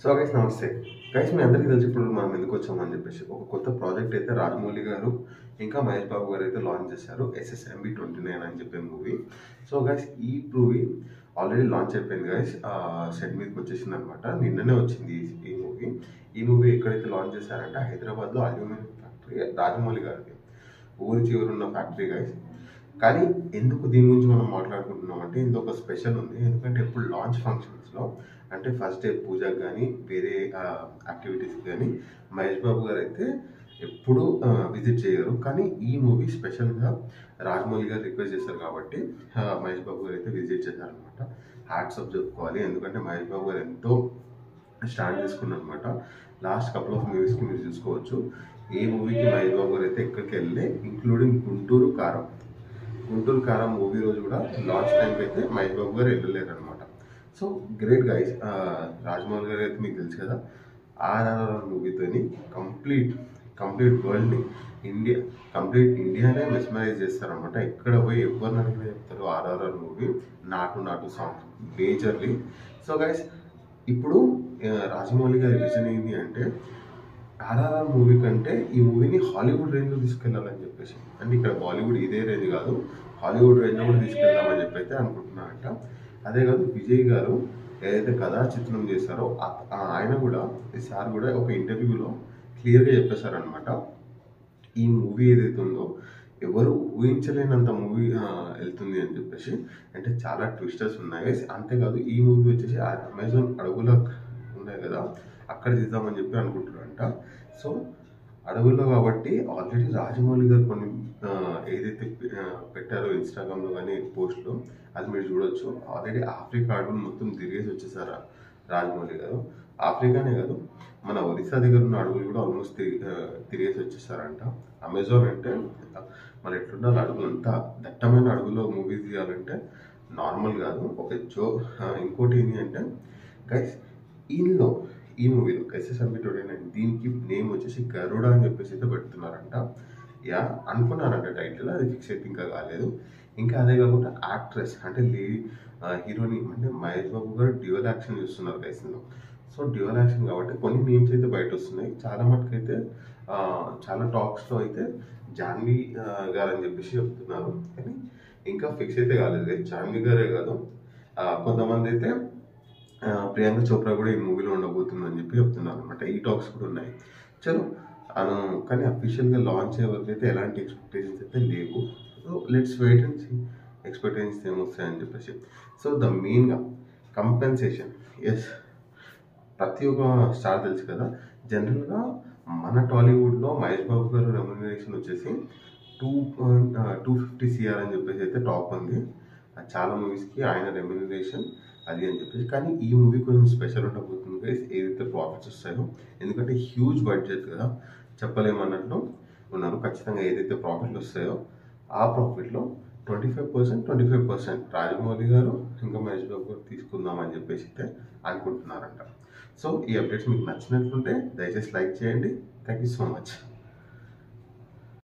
So guys నమస్తే guys, మీ అందరికీ తెలిసి ఇప్పుడు మనం ఎందుకు వచ్చామని చెప్పేసి ఒక కొత్త ప్రాజెక్ట్ అయితే రాజమౌళి గారు ఇంకా మహేష్ బాబు గారు అయితే లాంచ్ చేశారు. SSMB29 అని చెప్పే మూవీ. సో గైస్ ఈ మూవీ ఆల్రెడీ లాంచ్ అయిపోయింది గైస్. సెట్ మీదకి వచ్చేసింది అనమాట. నిన్ననే వచ్చింది ఈ మూవీ. ఈ మూవీ ఎక్కడైతే లాంచ్ చేశారంటే హైదరాబాద్లో అల్యూమినియం ఫ్యాక్టరీ, రాజమౌళి గారికి ఊరి చివరి ఉన్న ఫ్యాక్టరీ గైస్. కానీ ఎందుకు దీని గురించి మనం మాట్లాడుకుంటున్నాం అంటే ఇందులో ఒక స్పెషల్ ఉంది. ఎందుకంటే ఎప్పుడు లాంచ్ ఫంక్షన్స్లో అంటే ఫస్ట్ డే పూజకు కానీ వేరే యాక్టివిటీస్కి కానీ మహేష్ బాబు గారు అయితే ఎప్పుడు విజిట్ చేయరు. కానీ ఈ మూవీ స్పెషల్గా రాజమౌళి గారు రిక్వెస్ట్ చేశారు కాబట్టి మహేష్ బాబు గారు అయితే విజిట్ చేశారనమాట. హ్యాట్స్ ఆఫ్ చెప్పుకోవాలి. ఎందుకంటే మహేష్ బాబు గారు ఎంతో స్టాండ్ తీసుకున్నారు అనమాట. లాస్ట్ కపుల్ ఆఫ్ మూవీస్కి మీరు చూసుకోవచ్చు. ఏ మూవీకి మహేష్ బాబు గారు అయితే ఎక్కడికి వెళ్ళే, ఇంక్లూడింగ్ గుంటూరు కారం మూవీ రోజు కూడా లాంచ్ టైంకి అయితే మహేష్ బాబు గారు వెళ్ళలేరు అనమాట. So great guys. రాజమౌళి గారు అయితే మీకు తెలుసు కదా, RRR మూవీతోని కంప్లీట్ వరల్డ్ని ఇండియానే మెస్మరైజ్ చేస్తారనమాట. ఎక్కడ పోయి ఎవరిని అడిగినా చెప్తారు RRR మూవీ, నాటు సాంగ్ మేజర్లీ. సో గైస్ ఇప్పుడు రాజమౌళి గారి విజన్ ఏంటి అంటే RRR మూవీ కంటే ఈ మూవీని హాలీవుడ్ రేంజ్లో తీసుకెళ్ళాలని చెప్పేసి, అంటే ఇక్కడ బాలీవుడ్ ఇదే రేంజ్ కాదు, హాలీవుడ్ రేంజ్లో కూడా తీసుకెళ్దామని చెప్పి అయితే అనుకుంటున్నారంట. అదే కాదు, విజయ్ గారు ఏదైతే కథా చిత్రం చేశారో ఆయన కూడా ఈసారి కూడా ఒక ఇంటర్వ్యూలో క్లియర్గా చెప్పేశారనమాట. ఈ మూవీ ఏదైతే ఉందో ఎవరు ఊహించలేనంత మూవీ వెళ్తుంది అని చెప్పేసి. అంటే చాలా ట్విస్టర్స్ ఉన్నాయి. అంతేకాదు ఈ మూవీ వచ్చేసి అమెజాన్ అడుగులో ఉన్నాయి కదా, అక్కడ తీద్దామని చెప్పి అనుకుంటున్నారంట. సో అడవుల్లో కాబట్టి ఆల్రెడీ రాజమౌళి గారు కొన్ని ఏదైతే పెట్టారో ఇన్స్టాగ్రామ్లో కానీ పోస్ట్లో, అది మీరు చూడొచ్చు. ఆల్రెడీ ఆఫ్రికా అడవులు మొత్తం తిరిగేసి వచ్చేసారు రాజమౌళి గారు. ఆఫ్రికానే కాదు, మన ఒరిస్సా దగ్గర ఉన్న అడవులు కూడా ఆల్మోస్ట్ తిరిగేసి వచ్చేసారంట. అమెజాన్ అంటే మన ఎట్లుండాలి, అడవులంతా దట్టమైన అడవుల్లో మూవీస్ తీయాలంటే నార్మల్ కాదు. ఇంకోటి ఏంటి అంటే గైస్, ఈ మూవీలో SSMB29 దీనికి నేమ్ వచ్చేసి గరుడ అని చెప్పేసి అయితే పెడుతున్నారంట. అనుకున్నారంట టైటిల్, అది ఫిక్స్ అయితే ఇంకా కాలేదు. ఇంకా అదే కాకుండా యాక్ట్రెస్ అంటే హీరోని అంటే మహేష్ బాబు గారు డ్యూయల్ యాక్షన్ చూస్తున్నారు గైస్ ఇందులో. సో డ్యూయల్ యాక్షన్ కాబట్టి కొన్ని నేమ్స్ అయితే బయట వస్తున్నాయి. చాలా మటుకైతే చాలా టాక్స్లో అయితే జాన్వీ గారు అని చెప్పేసి చెప్తున్నారు. కానీ ఇంకా ఫిక్స్ అయితే కాలేదు. జాన్వీ గారే కాదు, కొంతమంది అయితే ప్రియాంక చోప్రా కూడా ఈ మూవీలో ఉండబోతుందని చెప్పి చెప్తున్నారు అనమాట. ఈ టాక్స్ కూడా ఉన్నాయి. చలో కానీ అఫీషియల్గా లాంచ్ అయ్యే వరకు అయితే ఎలాంటి ఎక్స్పెక్టేషన్స్ అయితే లేవు. So let's wait and see expectations ఏమొస్తాయని చెప్పేసి. సో ద మెయిన్గా కంపెన్సేషన్, ఎస్, ప్రతి ఒక్క స్టార్ తెలుసు కదా, జనరల్గా మన టాలీవుడ్లో మహేష్ బాబు గారు రెమ్యునరేషన్ వచ్చేసి 250 CR అని చెప్పేసి అయితే టాప్ ఉంది. చాలా మూవీస్కి ఆయన రెమ్యునరేషన్ అది అని చెప్పేసి. కానీ ఈ మూవీ కొంచెం స్పెషల్ ఉండబోతుంది గైస్, ఏదైతే ప్రాఫిట్స్ వస్తాయో. ఎందుకంటే హ్యూజ్ బడ్జెట్ కదా, చెప్పలేమన్నట్లు ఉన్నారు. ఖచ్చితంగా ఏదైతే ప్రాఫిట్లు వస్తాయో ఆ ప్రాఫిట్లో 25% రాజమౌళి గారు ఇంకా మహేష్ బాబు గారు తీసుకుందామని చెప్పేసి అయితే అనుకుంటున్నారంట. సో ఈ అప్డేట్స్ మీకు నచ్చినట్లుంటే దయచేసి లైక్ చేయండి. Thank you so much.